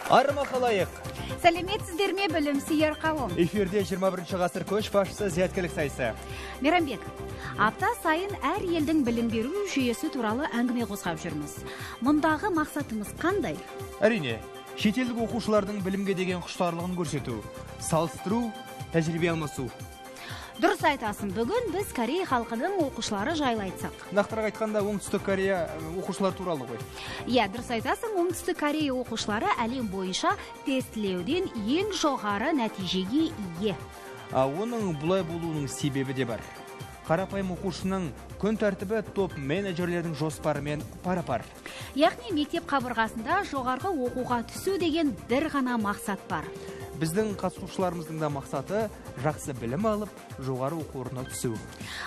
Арма қалайық. Сәлеметсіздер ме, білім сүйер қауым. Эфирде 21 ғасыр көшбасшысы зияткерлік сайысы. Мейрамбек, апта сайын әр елдің білім беру жүйесі туралы әңгіме қозғап жүрміз. Мұндағы мақсатымыз қандай? Әрине, шетелдік оқушылардың білімге деген құштарлығын көрсету, салыстыру, тәжірибе алмасу. Дұрыс айтасың, бүгін біз Корей халқының оқушылары жайлы айтсақ. Нақтырақ айтқанда, Оңтүстік Корея оқушылар туралы ғой. Иә, дұрыс айтасың, Оңтүстік Корея оқушылары әлем бойынша тестілеуден ең жоғары нәтижеге ие. Оның бұлай болуының себебі де бар. Қарапайым оқушының күн тәртібі топ менеджерлердің жоспарымен пара-пар. Яғни мектеп қабырғасында жоғарғы оқуға түсу деген бір ғана мақсат бар. Біздің қатысушыларымыздың да мақсаты жақсы білім алып, жоғары оқу орнына түсу.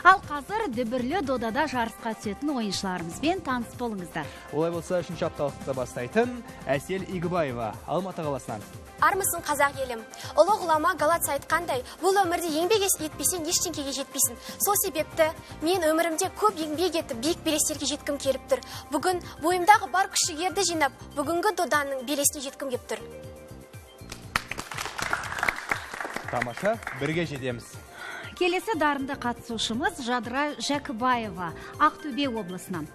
Ал қазір дүбірлі додада жарысқа түсетін ойыншыларымызбен таныс болыңыздар. Олай болса, 3-ші апталықты бастайтын Әсел Игібаева, Алматы қаласынан. Армысың қазақ елім. Ұлы ғұлама Галатс айтқандай, бұл өмірде еңбек етпесең ештеңкеге жетпейсің. Сол себепті мен өмірімде көп еңбек етіп, биік белестерге жеткім келіп тұр. Бүгін бойымдағы бар күш-жігерді жинап, бүгінгі доданың белесіне жеткім келіп тұр. Тамаша, бірге жетеміз. Келесі дарынды қатысушымыз Жадыра Жәкібаева, Ақтөбе облысынан.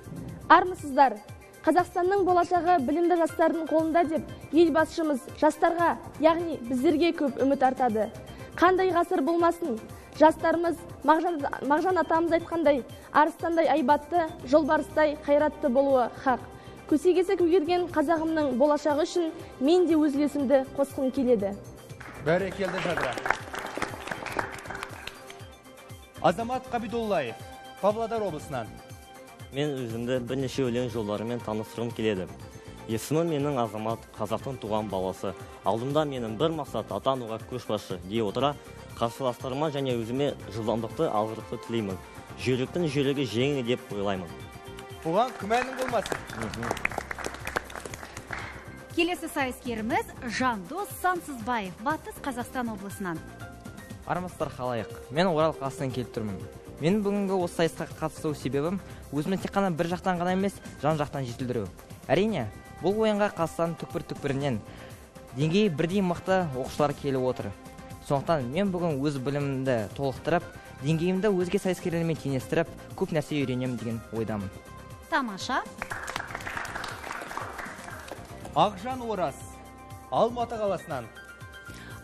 Армысыздар, Қазақстанның болашағы білімді жастардың қолында деп, елбасшымыз жастарға, яғни біздерге көп үміт артады. Қандай ғасыр болмасын, жастарымыз Мағжан атамыз айтқандай, арыстандай айбатты, жолбарыстай қайратты болуы хақ. Көсегесі көгерген қазағымның болашағы үшін мен де өз үлесімді қосқым келеді. Бәрекелді, Жадыра. Азамат Қабидоллаев, Павлодар облысынан. Мен өзімді бірнеше өлең жолдарымен таныстырғым келеді. Есімім менің Азамат, қазақтың туған баласы. Алдымда менің бір мақсат атануға көшбасшы дей отыра, қарсыластарыма және өзіме жылдамдықты, алғырлықты тілеймін. Жүйріктің жүйрігі жеңі деп ойлаймын. Бұған күмәнің болмасын. Келесі сайыскеріміз Жандос Сансызбаев, Батыс Қазақстан облысынан. Армысыздар қалайық. Мен Орал қаласынан келіп тұрмын. Мен бүгінгі осы сайысқа қатысу себебім өзімді тек қана бір жақтан ғана емес, жан жақтан жетілдіру. Әрине, бұл ойынға Қазақстан түкпір-түкпірінен деңгейі бірдей мықты оқушылар келіп отыр. Сондықтан мен бүгін өз білімімді толықтырып, деңгейімді өзге сайыскерлермен теңестіріп, көп нәрсе үйренемін деген ойдамын. Тамаша. Ақжан Ораз, Алматы қаласынан.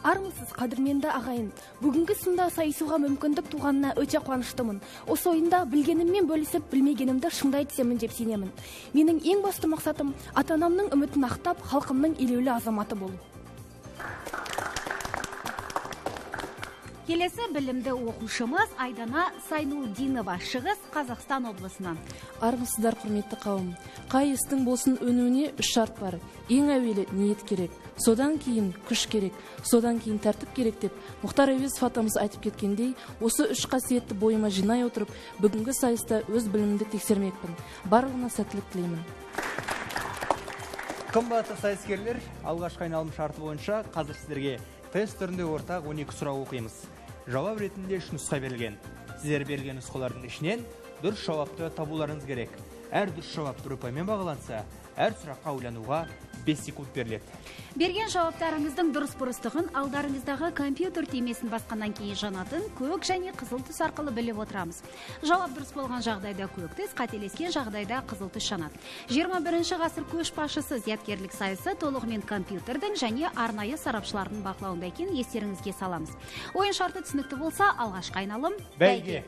Армысыз, қадірменді ағайын. Бүгінгі сында сайысуға мүмкіндік туғанына өте қуаныштымын. Осы ойында білгеніммен бөлісіп, білмегенімді шыңдай түсемін деп сенемін. Менің ең басты мақсатым ата-анамның үмітін ақтап, халқымның елеулі азаматы болу. Келесі білімді оқушымыз Айдана Сайнулдинова, Шығыс Қазақстан облысынан. Армысыздар, құрметті қауым. Қай істің болсын өнуіне 3 шарт бар. Ең әуелі ниет керек, содан кейін күш керек, содан кейін тәртіп керек деп Мұхтар Әуезов атамыз айтып кеткендей, осы 3 қасиетті бойыма жинай отырып, бүгінгі сайыста өз білімімді тексермекпін. Барлығына сәттілік тілеймін. Қымбатты сайыскерлер, алғашқы айналым шарты бойынша қазір сіздерге тест түрінде ортақ 12 сұрақ оқимыз. Жауап ретінде 3 нұсқа берілген. Сіздер берген нұсқалардың ішінен дұрыс жауапты табуларыңыз керек. Әр дұрыс жауап ұпаймен бағаланса, әр сұраққа ойлануға 5 секунд беріледі. Берген жауаптарыңыздың дұрыс бұрыстығын алдарыңыздағы компьютер түймесін басқаннан кейін жанатын көк және қызыл түс арқылы біліп отырамыз. Жауап дұрыс болған жағдайда көк түс, қателескен жағдайда қызыл түс жанады. 21 ғасыр көшбасшысы зияткерлік сайысы толығымен компьютердің және арнайы сарапшылардың бақылауында екенін естеріңізге саламыз. Ойын шарты түсінікті болса, алғашқы айналым бәйге.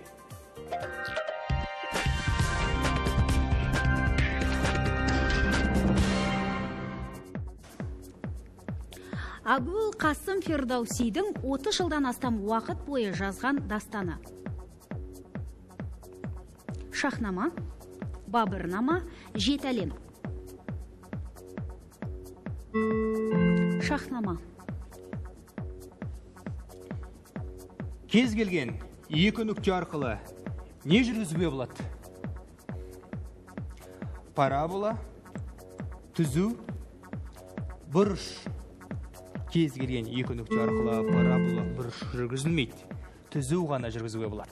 Абул Қасым Фердаусидің 30 жылдан астам уақыт бойы жазған дастаны. Шахнама, Бабырнама, Жеті әлем. Шахнама. Кез келген 2 нүкте арқылы не жүргізуге болады? Парабола, түзу, бұрыш. Кез келген 2 нүкте арқылы парабола, бұрыш жүргізілмейді. Түзу ғана жүргізуге болады.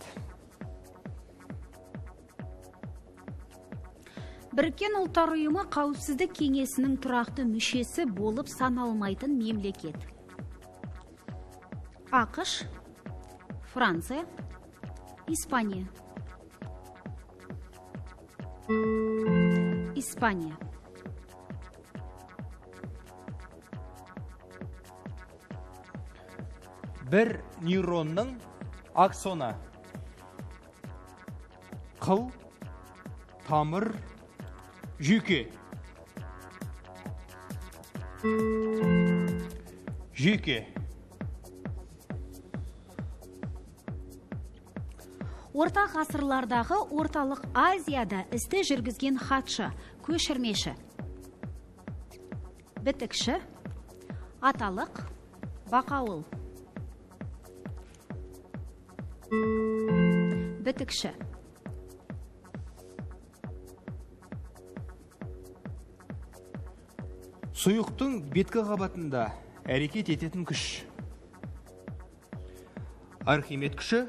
Біріккен ұлттар ұйымы қауіпсіздік кеңесінің тұрақты мүшесі болып саналмайтын мемлекет. ақш, Франция, Испания. Испания. Бір нейронның аксоны. Қыл, тамыр, жүйке. Жүйке. Орта ғасырлардағы орталық Азияда істі жүргізген хатшы, көшірмеші. Бітікші, аталық, бақауыл. Бітікші. Сұйықтың беткі қабатында әрекет ететін күш. Архимед күші,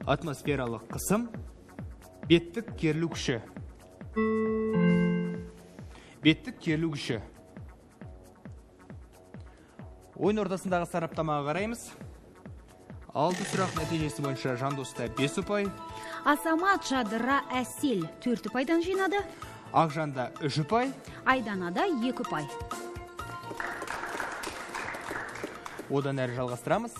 атмосфералық қысым, беттік керілу күші. Беттік керілу күші. Ойын ортасындағы сараптамаға қараймыз. 6 сұрақ нәтижесі бойынша Жандоста 5 ұпай. Азамат Жадыра Әсел 4 ұпайдан жинады. Ақжанда 3 ұпай. Айданада 2 ұпай. Одан әрі жалғастырамыз.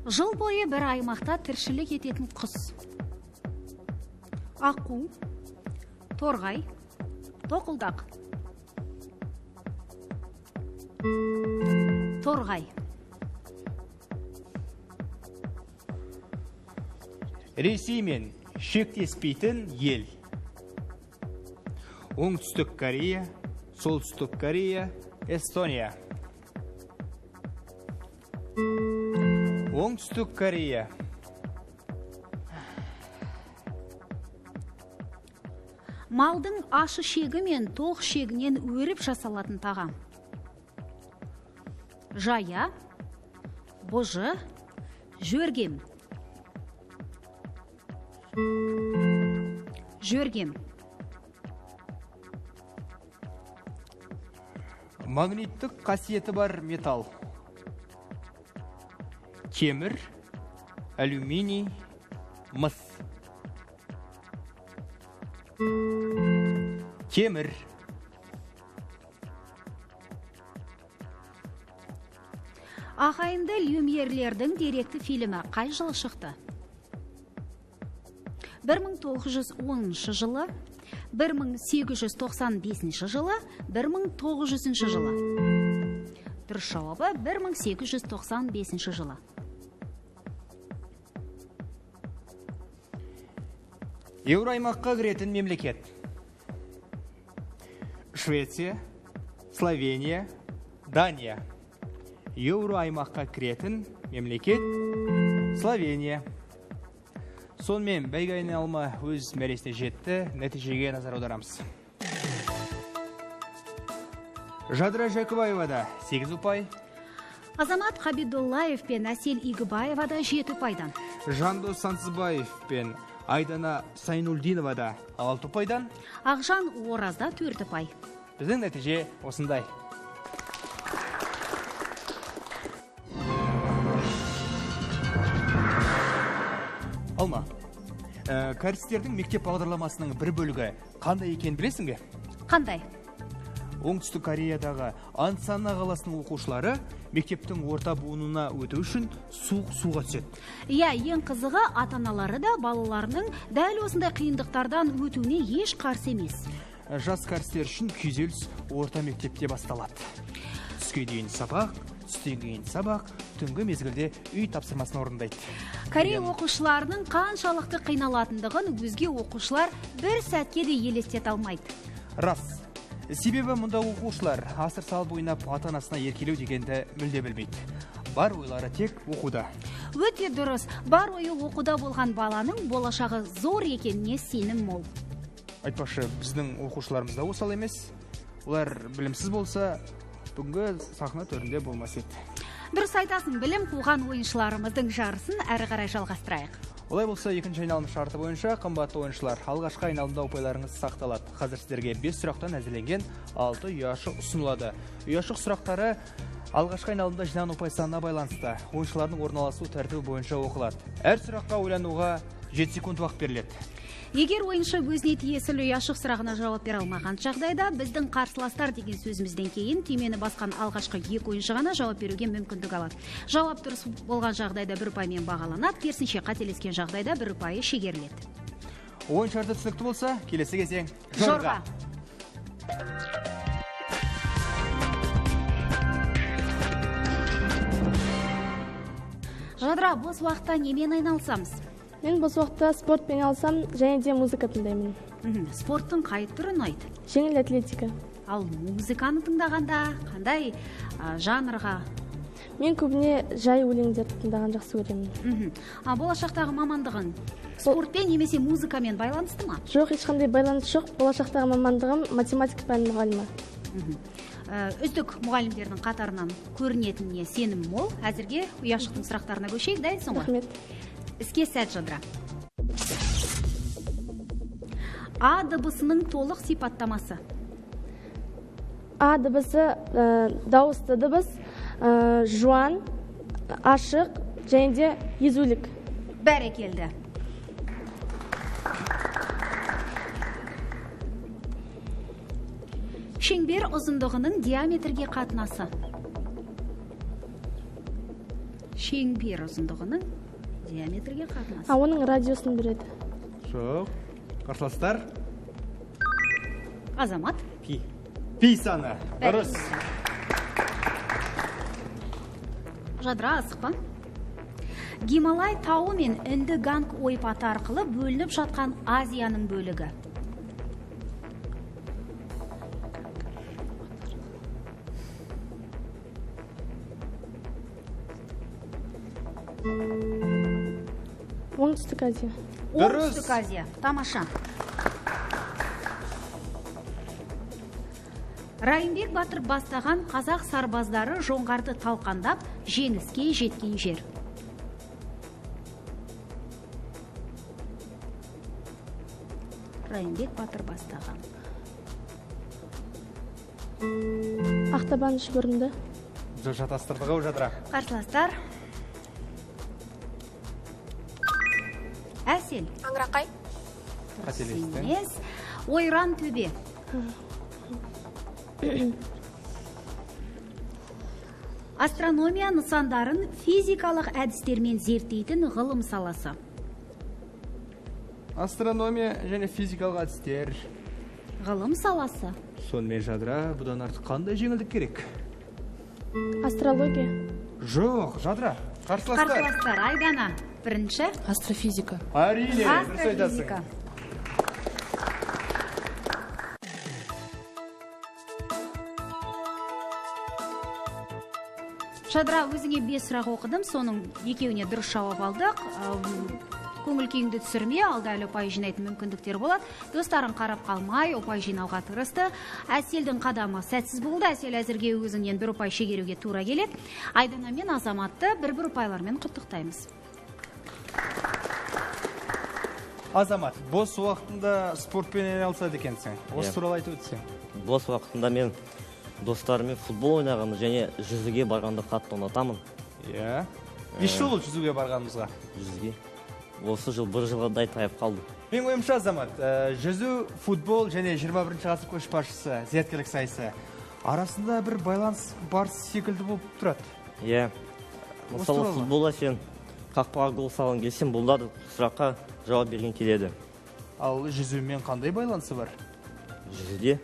Жыл бойы бір аймақта тіршілік ететін құс. Аққу, торғай, тоқылдақ. Торғай. Ресеймен шектеспейтін ел. Оңтүстік Корея, Солтүстік Корея, Эстония. Оңтүстік Корея. Малдың ашы шегі мен тоқ шегінен өріп жасалатын тағам. Жая, бұжы, жөргем. Жөргем. Магниттік қасиеті бар металл. Темір, алюминий, мыс. Темір. Ағайынды Люмьерлердің деректі фильмі қай жылы шықты? 1910 жылы, 1895 жылы, 1900 жылы. Дұрыс жауабы 1895 жылы. Еуроаймаққа кіретін мемлекет. Швеция, Словения, Дания. Еуроаймаққа кіретін мемлекет Словения. Сонымен бәйге айналымы өз мәресіне жетті, нәтижеге назар аударамыз. Жадыра Жакыбаевада 8 ұпай. Азамат Қабидуллаев пен Әсел Игібаевада 7 ұпайдан. Жандос Сансызбаев пен Айдана Сайнулдиновада 6 ұпайдан. Ақжан Оразда 4 ұпай. Біздің нәтиже осындай. Алма, кәрістердің мектеп бағдарламасының бір бөлігі қандай екен білесің бе? Қандай? Оңтүстік Кореядағы Ансана қаласының оқушылары мектептің орта буынына өту үшін суық суға түседі. Иә, ең қызығы ата-аналары да балаларының дәл осындай қиындықтардан өтуіне еш қарсы емес. Жас кәрістер үшін күйзеліс орта мектепте басталады. Түске дейін сабақ, түстен кейін сабақ, түнгі мезгілде үй тапсырмасын орындайды. Корей оқушыларының қаншалықты қиналатындығын өзге оқушылар бір сәтке де елестете алмайды. Рас. Себебі мұнда оқушылар асыр салып ойнап ата-анасына еркелеу дегенді мүлде білмейді. Бар ойлары тек оқуда. Өте дұрыс. Бар ойы оқуда болған баланың болашағы зор екеніне сенім мол. Айтпақшы, біздің оқушыларымыз да осал емес. Олар білімсіз болса, бүгінгі сахна төрінде болмас еді. Дұрыс айтасың, білім қуған ойыншыларымыздың жарысын әрі қарай жалғастырайық. Олай болса, екінші айналым шарты бойынша қымбатты ойыншылар, алғашқы айналымда ұпайларыңыз сақталады. Қазір сіздерге 5 сұрақтан әзірленген 6 ұяшық ұсынылады. Ұяшық сұрақтары алғашқы айналымда жинаған ұпай санына байланысты. Ойыншылардың орналасу тәртібі бойынша оқылады. Әр сұраққа ойлануға 7 секунд уақыт беріледі. Егер ойыншы өзіне тиесілі ұяшық сұрағына жауап бере алмаған жағдайда, біздің қарсыластар деген сөзімізден кейін түймені басқан алғашқы 2 ойыншы ғана жауап беруге мүмкіндік алады. Жауап дұрыс болған жағдайда 1 ұпаймен бағаланады, керісінше қателескен жағдайда 1 ұпайы шегеріледі. Ойын шарты түсінікті болса, келесі кезең жорға. Жадыра, бос уақытта немен айналысамыз? Мен бос уақытта спортпен айналысам, және де музыка тыңдаймын. Спорттың қай түрі ұнайды? Жеңіл атлетика. Ал музыканы тыңдағанда қандай жанрға? Мен көбіне жай өлеңдерді тыңдаған жақсы көремін. Болашақтағы мамандығың спортпен немесе музыкамен байланысты ма? Жоқ, ешқандай байланыс жоқ. Болашақтағы мамандығым математика пәні мұғалімі. Үздік мұғалімдердің қатарынан көрінетініне сенім мол. Әзірге ұяшықтың сұрақтарына көшейік, дайынсың ғой? Рахмет. Іске сәт, Жадыра. А дыбысының толық сипаттамасы. А дыбысы дауысты дыбыс, жуан, ашық және де езулік. Бәрекелді. Шеңбер ұзындығының диаметрге қатынасы. Шеңбер ұзындығының диаметрге қатынасы. Оның радиосын береді. Жоқ. Қарсыластар? Азамат. Пи саны. Дұрыс. Жадыра, асықпа. Гималай тауы мен Үнді Ганг ойпаты арқылы бөлініп жатқан Азияның бөлігі. Оңтүстік Азия. Оңтүстік Азия. Тамаша. Райымбек Батыр бастаған қазақ сарбаздары жоңғарды талқандап, жеңіске жеткен жер. Райымбек Батыр бастаған. Ақтабан шұбырынды. Жатастырдығы ау, Жадыра. Қарсыластар. Әсел. Аңырақай. Қателестің. Ойран төбе. Астрономия нысандарын физикалық әдістермен зерттейтін ғылым саласы. Астрономия және физикалық әдістер. Ғылым саласы. Сонымен, Жадыра, бұдан артық қандай жеңілдік керек? Астрология. Жоқ, Жадыра. Қарсыластар. Айдана. Бірінші. Астрофизика. Әрине, дұрыс айтасың. Астрофизика. Жадыра, өзіңе 5 сұрақ оқыдым, соның екеуіне дұрыс жауап алдық. Көңіл күйіңді түсірме, алда әлі ұпай жинайтын мүмкіндіктер болады. Достарын қарап қалмай, ұпай жинауға тырысты. Әселдің қадамы сәтсіз болды. Әсел әзірге өзіңнен 1 ұпай шегеруге тура келеді. Айдана мен Азаматты 1-1 ұпайлармен құттықтаймыз. Азамат, бос уақытында спортпен айналысады екенсің. Осы туралы айтып өтсең. Бос уақытында мен достарыммен футбол ойнағанды және жүзуге барғанды қатты ұнатамын. Иә. Неше жыл болды жүзуге барғанымызға? Жүзуге. Осы жыл 1 жылғадай тайып қалды. Мен ойымша, Азамат, жүзу, футбол және 21 ғасыр көшбасшысы, зияткерлік сайысы арасында бір байланыс бар секілді болып тұрады. Иә. Мысалы, футболда сен қақпаға гол салғың келсең, бұлдар сұраққа жауап берген келеді. Ал жүзумен қандай байланысы бар? Жүзуде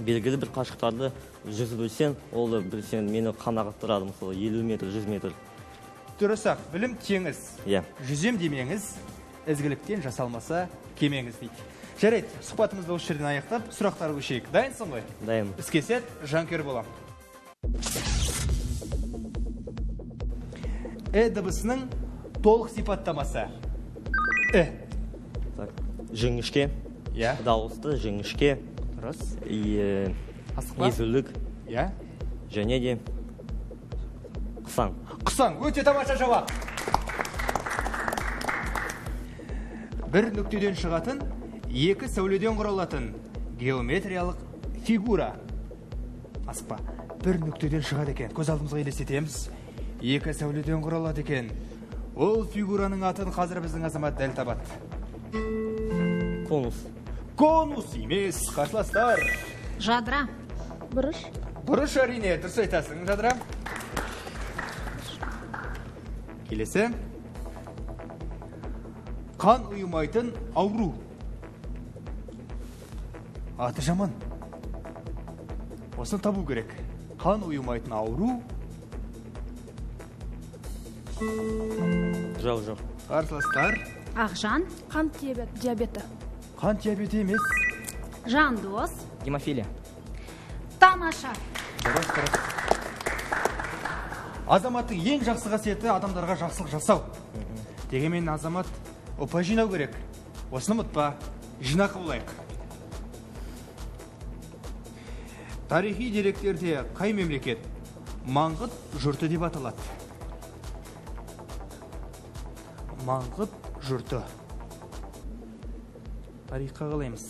белгілі бір қашықтарды жүзіп өтсең, ол білсең мені қанағаттырады, мысалы 50 метр, 100 метр. Дұрыс-ақ, білім теңіз. Иә. Жүзем демеңіз, ізгіліктен жасалмаса кемеңіз дейді. Жарайды, сұхбатымызды осы жерден аяқтап, сұрақтар көшейік. Дайынсың ғой? Дайын. Іске сәт, жанкүйер болам. Дыбысының толық сипаттамасы. Жіңішке. Иә. Дауысты, жіңішке. Дұрыс. Езулік. Иә. Және де Қысаң. Қысаң, өте тамаша жауап. Бір нүктеден шығатын, екі сәуледен құралатын геометриялық фигура. Асықпа, бір нүктеден шығады екен, көз алдымызға елестетеміз. Екі сәуледен құралады екен. Ол фигураның атын қазір біздің азамат дәл табады. Конус. Конус емес, қарсыластар. Жадыра. Бұрыш. Бұрыш, әрине, дұрыс айтасың, Жадыра. Келесі. Қан ұйымайтын ауру. Аты жаман. Осыны табу керек. Қан ұйымайтын ауру. Жоқ. Қарсыластар. Ақжан. Қант диабеті. Қан диабеті емес. Жандос. Гемофилия. Тамаша. Дұрыс. Азаматтың ең жақсы қасиеті адамдарға жақсылық жасау. Дегенмен азамат ұпай жинау керек. Осыны ұмытпа, жинақы болайық. Тарихи деректерде қай мемлекет Маңғыт жұрты деп аталады? Маңғыт жұрты. Тарихқа қалаймыз.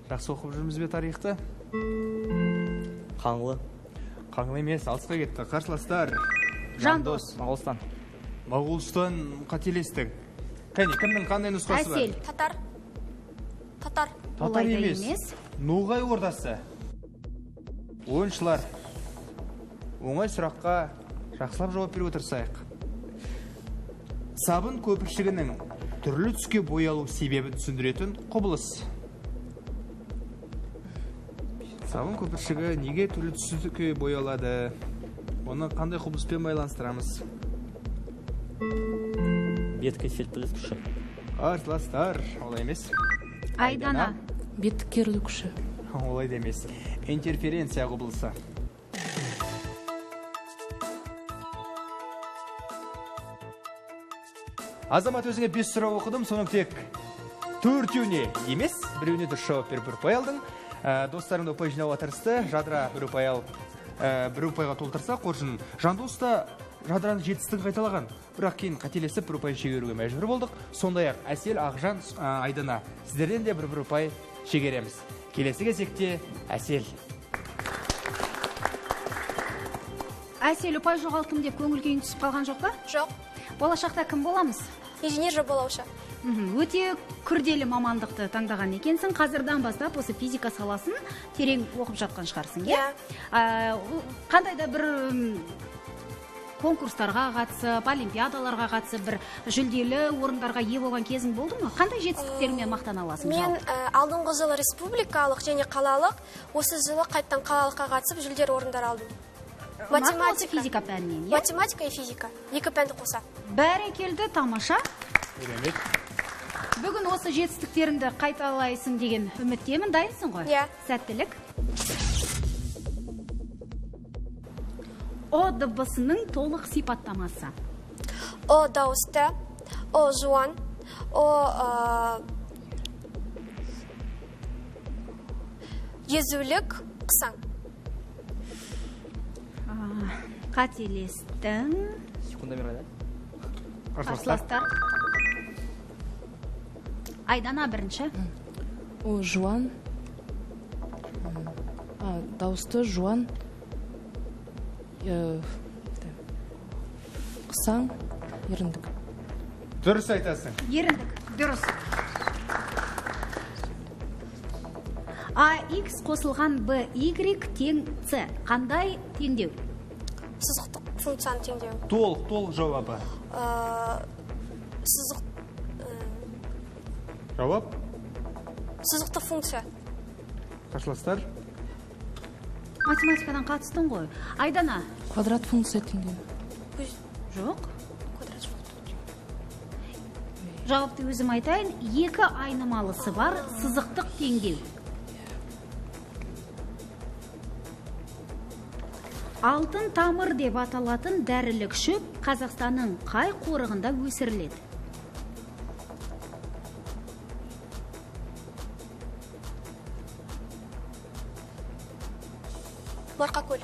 Жақсы оқып жүрміз бе тарихты? Қаңлы. Қаңлы емес, алысқа кетті. Қарсыластар. Жандос. Моғолстан. Моғолстан қателестің. Кәне, кімнің қандай нұсқасы бар? Әсел. Татар. Татар Олай да емес. емес. Ноғай ордасы. Ойыншылар. Оңай сұраққа жақсылап жауап беріп отырсайық. Сабын көпіршігінің түрлі түске боялу себебін түсіндіретін құбылыс. Сабын көпіршігі неге түрлі түске боялады? Оны қандай құбылыспен байланыстырамыз? Беткі серпіліс күші. Қарсыластар, олай емес. Айдана. Беттік керілу күші. Олай да емес. Интерференция құбылысы. Азамат, өзіңе 5 сұрақ оқыдым, соның тек 4-еуіне емес, біреуіне дұрыс жауап беріп бір ұпай алдың. Достарыңды ұпай жинауға тырысты. Жадыра бір ұпай алып, бір ұпайға толтырса, қоржын. Жандос та Жадыраның жетістігін қайталаған. Бірақ кейін қателесіп бір ұпай шегеруге мәжбүр болдық. Сондай-ақ Әсел, Ақжан, Айдана, сіздерден де бір ұпай шегереміз. Келесі кезекте Әсел. Әсел, ұпай жоғалттым деп көңіл күйің түсіп қалған жоқ па? Жоқ. Болашақта кім боламыз? Инженер жобалаушы. Өте күрделі мамандықты таңдаған екенсің. Қазірдан бастап осы физика саласын терең оқып жатқан шығарсың, иә? Қандай да бір конкурстарға қатысып, олимпиадаларға қатысып, бір жүлделі орындарға ие болған кезің болды ма? Қандай жетістіктеріңмен мақтана аласың? Мен алдыңғы жылы республикалық және қалалық, осы жылы қайттан қалалыққа қатысып жүлделі орындар алдым. Математика, физика пәнінен, иә? Математика и физика. Екі пәнді қоса. Бәрекелді, тамаша. Бүгін осы жетістіктеріңді қайталайсың деген үміттемін. Дайынсың ғой? Иә. Сәттілік. О дыбысының толық сипаттамасы. О дауысты, о жуан, о езулік, қысаң. Қателестің. Секунда берді. Қарсыластар. Айдана бірінші. О жуан. Дауысты жуан. Қысаң, еріндік. Дұрыс айтасың. Еріндік, дұрыс. AX қосылған BY тең С. Қандай теңдеу? Сызықтық функцияны теңдеу. Толық жауабы. Жауап? Сызықтық функция. Қарсыластар. Математикадан қатыстың ғой. Айдана. Квадрат функция теңдеу. Жоқ. Квадрат функция. Жауапты өзім айтайын. Екі айнымалысы бар сызықтық теңдеу. Алтын тамыр деп аталатын дәрілік шөп Қазақстанның қай қорығында өсіріледі? Марқакөл.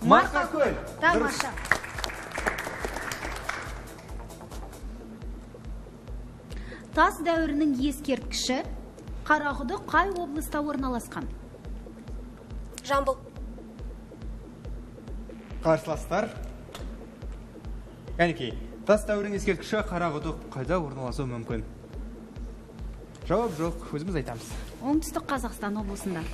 Марқакөл. Тамаша. Тас дәуірінің ескерткіші Қарақұдық қай облыста орналасқан? Жамбыл. Қарсыластар. Кәнекей, тас дәуірінің ескерткіші Қарақұдық қайда орналасуы мүмкін? Жауап жоқ, өзіміз айтамыз. Оңтүстік Қазақстан облысында.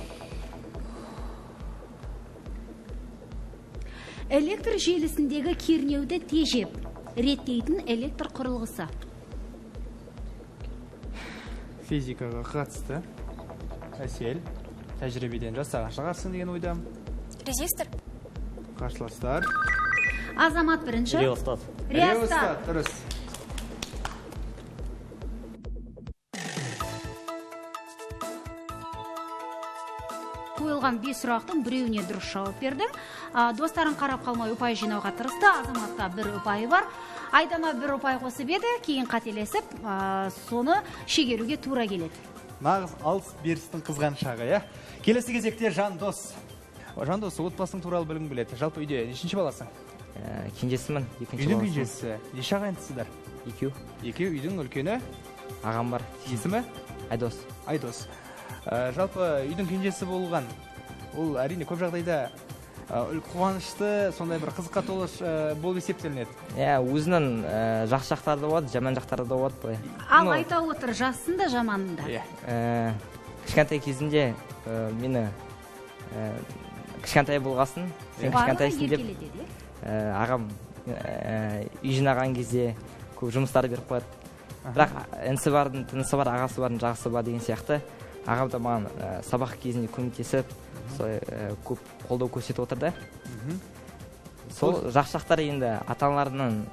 Электр желісіндегі кернеуді тежеп реттейтін электр құрылғысы. Физикаға қатысты. Әсел, тәжірибеден жасаған шығарсың деген ойдам. Резистор. Қарсыластар. Азамат бірінші. Реостат. Реостат, дұрыс. Қойылған 5 сұрақтың біреуіне дұрыс жауап берді. Достарын қарап қалмай ұпай жинауға тырысты. Азаматта 1 ұпайы бар. Айдана 1 ұпай қосып еді, кейін қателесіп, соны шегеруге тура келеді. Нағыз алыс берістің қызған шағы, иә? Келесі кезекте Жандос. Жандос, отбасың туралы білім біледі. Жалпы үйде нешінші баласың? Кенжесімін, екінші Үйдің баласымын. кенжесі. Неше ағайындысыздар? Екеу. Екеу, үйдің үлкені? Ағам бар. Есімі? Айдос. Айдос. Жалпы үйдің кенжесі болған, ол әрине көп жағдайда қуанышты, сондай бір қызыққа толы болып есептелінеді. Өзінің жақсы жақтары да болады, жаман жақтары да болады былай. Ал айта отыр, жассын да жаманын да. Кішкентай кезінде мені кішкентай болғасын, сен кішкентайсың деп ағам үй жинаған кезде көп жұмыстар беріп қояды. Бірақ інісі бардың, тынысы бар, ағасы бардың, жағысы бар деген сияқты. Ағам да маған сабақ кезінде көмектесіп, көп қолдау көрсетіп отырды. Сол жақсы жақтары енді ата-аналарынан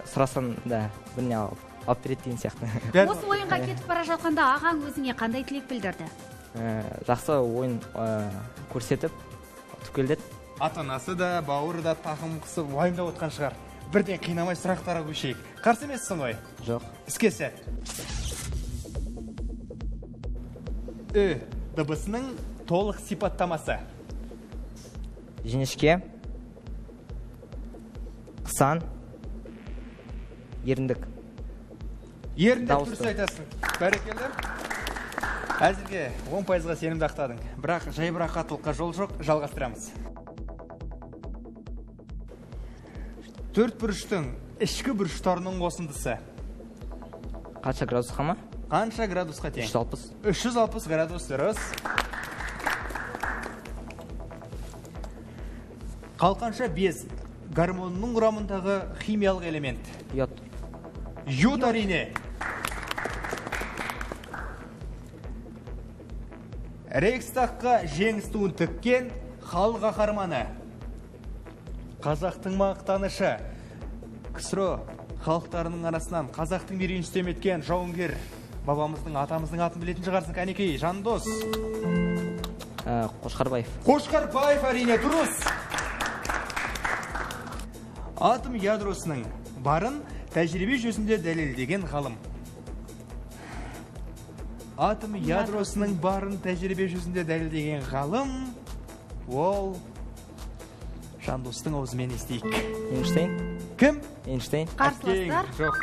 сұрасам да біріне алып береді деген сияқты. Осы ойынға кетіп бара жатқанда ағаң өзіңе қандай тілек білдірді? Жақсы ойын көрсетіп, түкелдет. Ата-анасы да, бауыры да тақым қысып, уайымдап отқан шығар. Бірден қинамай сұрақтарға көшейік. Қарсы емессің ғой? Жоқ. Іске сәт. Ү дыбысының толық сипаттамасы. Жіңішке, қысан, еріндік. Еріндік дұрыс айтасың. Бәрекелді. Әзірге 10%-ға сенімді ақтадың. Бірақ жайбарақаттылыққа жол жоқ, жалғастырамыз. Төрт бұрыштың ішкі бұрыштарының қосындысы. Қанша градусқа ма? Қанша градусқа тең? 360. 360 градус дұрыс. Қалқанша без гормонның құрамындағы химиялық элемент. Йод. Йод әрине. Рейхстагқа жеңіс туын тіккен халық қаһарманы. Қазақтың мақтанышы. КСРО халықтарының арасынан қазақтың мерейін үстем еткен жауынгер. Бабамыздың, атамыздың атын білетін шығарсың, кәнекей, Жандос. Қошқарбаев. Қошқарбаев әрине дұрыс. Атом ядросының барын тәжірибе жүзінде дәлелдеген ғалым. Атом ядросының барын тәжірибе жүзінде дәлелдеген ғалым. Ол Жандостың аузымен естейік. Эйнштейн. Кім? Эйнштейн. Қарсыластар. Жоқ.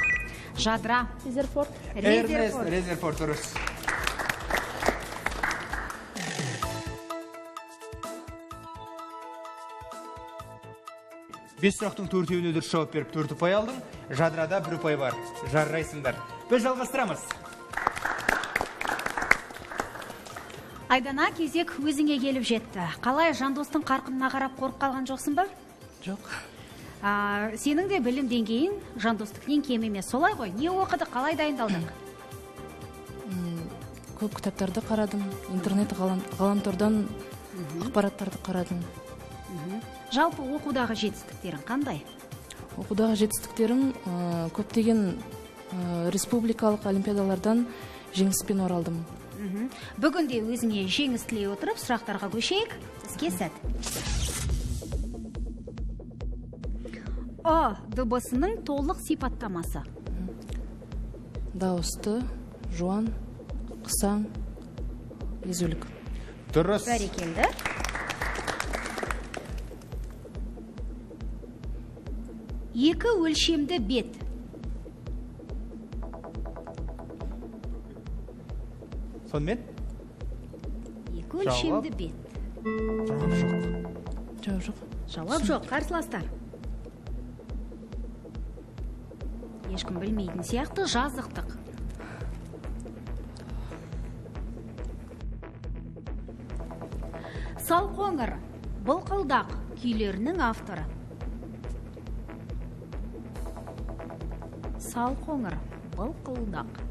Жадыра. Резерфорд. Резерфорд дұрыс. Бес сұрақтың төртеуіне дұрыс жауап беріп 4 ұпай алдың. Жадырада 1 ұпай бар. Жаррайсыңдар. Біз жалғастырамыз. Айдана, кезек өзіңе келіп жетті. Қалай Жандостың қарқынына қарап қорқып қалған жоқсың ба? Жоқ. Сенің де білім деңгейін Жандостықнен кем емес. Солай ғой, не оқыды, қалай дайындалдың? Көп кітаптарды қарадым, интернет ғаламтордан ақпараттарды қарадым. Жалпы оқудағы жетістіктерің қандай? Оқудағы жетістіктерім көптеген республикалық олимпиадалардан жеңіспен оралдым. Бүгінде өзіңе жеңіс тілей отырып, сұрақтарға көшейік. Іске сәт. А дыбысының толық сипаттамасы. Дауысты, жуан, қысаң, езулік. Дұрыс. Бәрекелді. Екі өлшемді бет. Сонымен? Екі өлшемді бет. Жауап жоқ. Жауап жоқ. Жауап жоқ, қарсыластар. Ешкім білмейтін сияқты жазықтық. Салқоңыр, былқылдақ күйлерінің авторы. Салқоңыр, былқылдақ.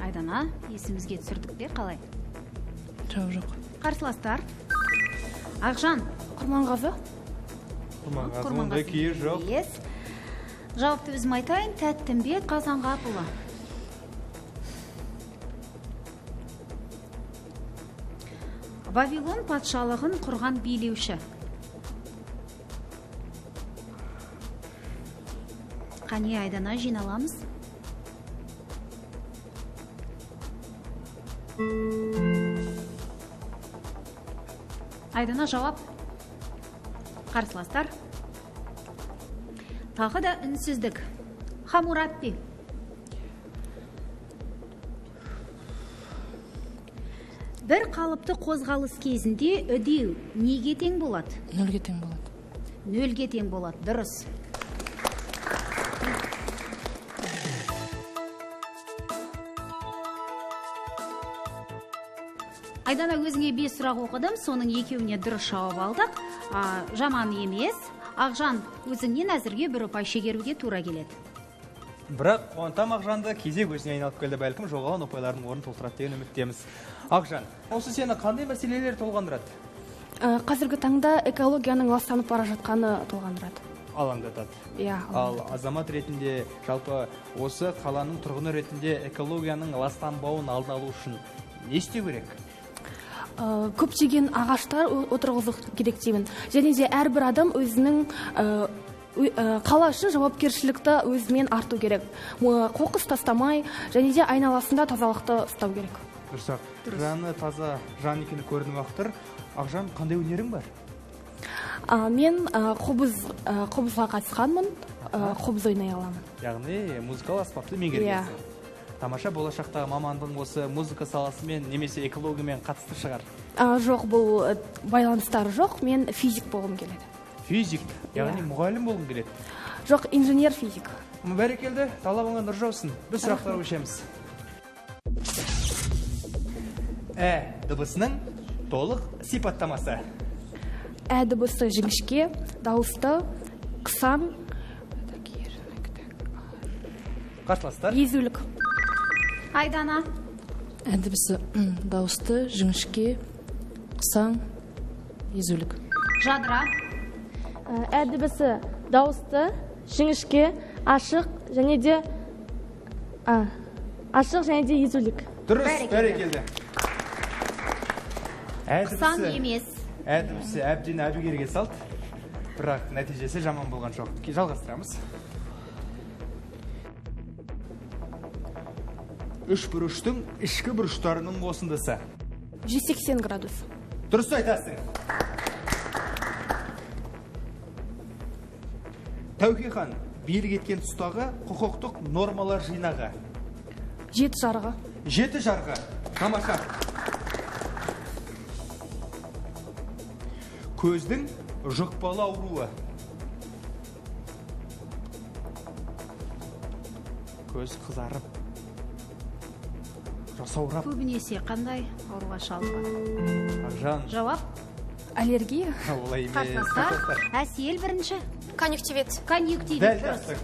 Айдана, есімізге түсірдік пе қалай? Жауап жоқ. Қарсыластар. Ақжан. Құрманғазы. Құрманғазы ондай күйі жоқ. Жауапты өзім айтайын, Тәттімбет Қазанғапұлы. Вавилон патшалығын құрған билеуші. Қане, Айдана, жиналамыз. Айдана, жауап. Қарсыластар. Тағы да үнсіздік. Хамураппи. Бір қалыпты қозғалыс кезінде үдеу неге тең болады? Нөлге тең болады. Нөлге тең болады, дұрыс. Айдана, өзіңе 5 сұрақ оқыдым, соның екеуіне дұрыс жауап алдық. Жаман емес. Ақжан, өзіңнен әзірге бір ұпай шегеруге тура келеді. Бірақ қуантам Ақжанды кезек өзіне айналып келді, бәлкім жоғалған ұпайлардың орнын толтырады деген үміттеміз. Ақжан, осы сені қандай мәселелер толғандырады? Қазіргі таңда экологияның ластанып бара жатқаны толғандырады. Алаңдатады. Иә. Ал азамат ретінде, жалпы осы қаланың тұрғыны ретінде экологияның ластанбауын алдын алу үшін не істеу керек? Көптеген ағаштар отырғызу керек деймін. Және де әрбір адам өзінің қала үшін жауапкершілікті өзімен арту керек. Қоқыс тастамай, және де айналасында тазалықты ұстау керек. Дұрыс. Жаны таза жан екені көрініп ақтыр. Ақжан, қандай өнерің бар? Мен қобызға қатысқанмын, қобыз ойнай аламын. Яғни музыкалық аспапты меңгергенсің. Тамаша, болашақтағы мамандың осы музыка саласымен немесе экологиямен қатысты шығар? Жоқ, бұл байланыстары жоқ. Мен физик болғым келеді. Физик? Яғни мұғалім болғым келеді? Жоқ, инженер физик. Бәрекелді, талабыңа нұр жаусын. Біз сұрақтар өшеміз. Дыбысының толық сипаттамасы. Дыбысы жіңішке, дауысты, қысаң, қарсыластар. езулік. Айдана. Дыбысы дауысты, жіңішке, қысаң, езулік. Жадыра. Дыбысы дауысты, жіңішке, ашық және де езулік. Дұрыс, бәрекелді. Қысаң емес. Дыбысы әбден әбігерге салды. Бірақ нәтижесі жаман болған жоқ. Жалғастырамыз. Үш бұрыштың ішкі бұрыштарының қосындысы. 180 градус. Дұрыс айтасың. Тәуке хан билік еткен тұстағы құқықтық нормалар жинағы. 7 жарғы. 7 жарғы. Тамаша. Көздің жұқпалы ауруы. Көз қызарып, жасаурап. Көбінесе қандай ауруға шалдығады? Ақжан. Жауап. Аллергия. Олай емес. Қарсыластар. Әсел бірінші. Конъюнктивит. Конъюнктивит. Дәл дұрыс. жастың.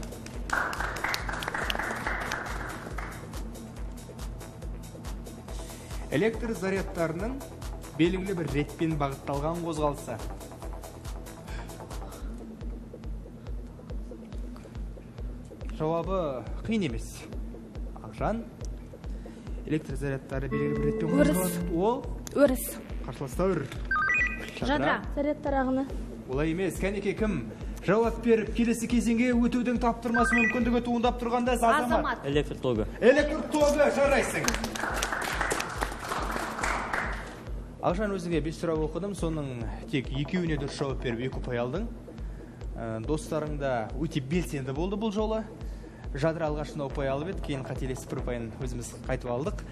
Электр зарядтарының белгілі бір ретпен бағытталған қозғалысы. Жауабы қиын емес. Ақжан, электр зарядтары белгілі бір ретпен қозғалады. Ол? Өріс. Қарсыластар. Жадыра. Зарядтар ағыны. Олай емес, кәнеке кім? Жауап беріп, келесі кезеңге өтудің таптырмасы мүмкіндігі туындап тұрғанда азамат. Электр тогы. Электр тогы, жарайсың. Ақжан, өзіңе 5 сұрақ оқыдым, соның тек екеуіне дұрыс жауап беріп 2 ұпай алдың. Достарың да өте белсенді болды бұл жолы. Жадыра алғашында ұпай алып еді, кейін қателесіп бір ұпайын өзіміз қайтып алдық.